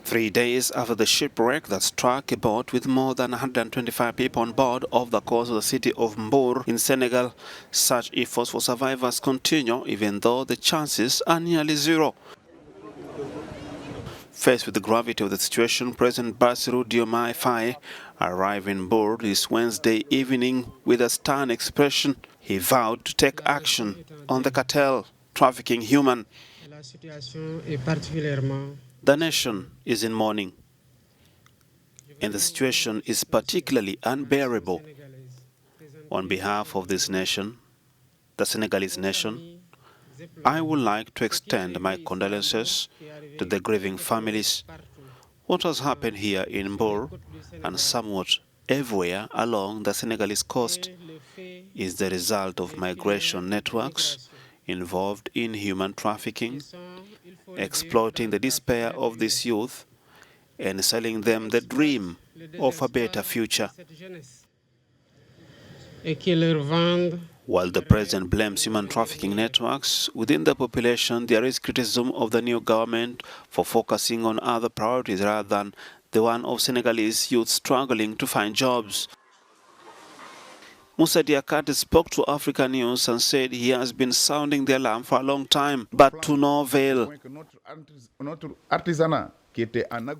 3 days after the shipwreck that struck a boat with more than 125 people on board off the coast of the city of Mbour in Senegal, search efforts for survivors continue even though the chances are nearly zero. Faced with the gravity of the situation, President Bassirou Diomaye Faye arrived in Mbour this Wednesday evening with a stern expression. He vowed to take action on the cartel trafficking human. The nation is in mourning, and the situation is particularly unbearable. On behalf of this nation, the Senegalese nation, I would like to extend my condolences to the grieving families. What has happened here in Mbour and somewhat everywhere along the Senegalese coast is the result of migration networks involved in human trafficking, exploiting the despair of these youth and selling them the dream of a better future. While the president blames human trafficking networks within the population, there is criticism of the new government for focusing on other priorities rather than the one of Senegalese youth struggling to find jobs. Moussa Diakate spoke to Africanews and said he has been sounding the alarm for a long time, but to no avail.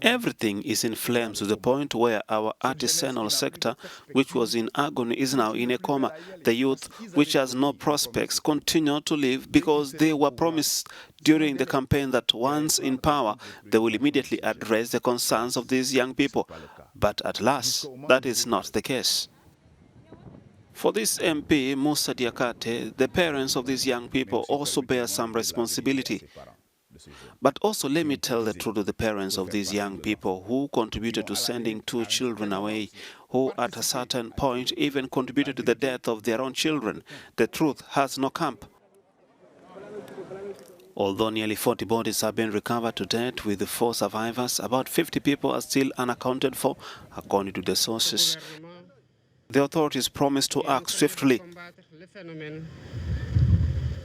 Everything is in flames to the point where our artisanal sector, which was in agony, is now in a coma. The youth, which has no prospects, continue to live because they were promised during the campaign that once in power, they will immediately address the concerns of these young people. But at last, that is not the case. For this MP, Moussa Diakate, the parents of these young people also bear some responsibility. But also let me tell the truth to the parents of these young people who contributed to sending 2 children away, who at a certain point even contributed to the death of their own children. The truth has no camp. Although nearly 40 bodies have been recovered to date with the 4 survivors, about 50 people are still unaccounted for, according to the sources. The authorities promise to act swiftly.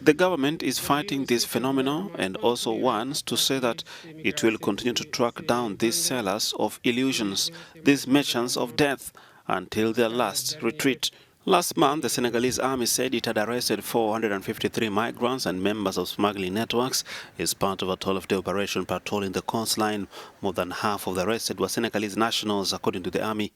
The government is fighting this phenomenon and also wants to say that it will continue to track down these sellers of illusions, these merchants of death, until their last retreat. Last month, the Senegalese army said it had arrested 453 migrants and members of smuggling networks as part of a 12-day operation patrolling the coastline. More than half of the arrested were Senegalese nationals, according to the army.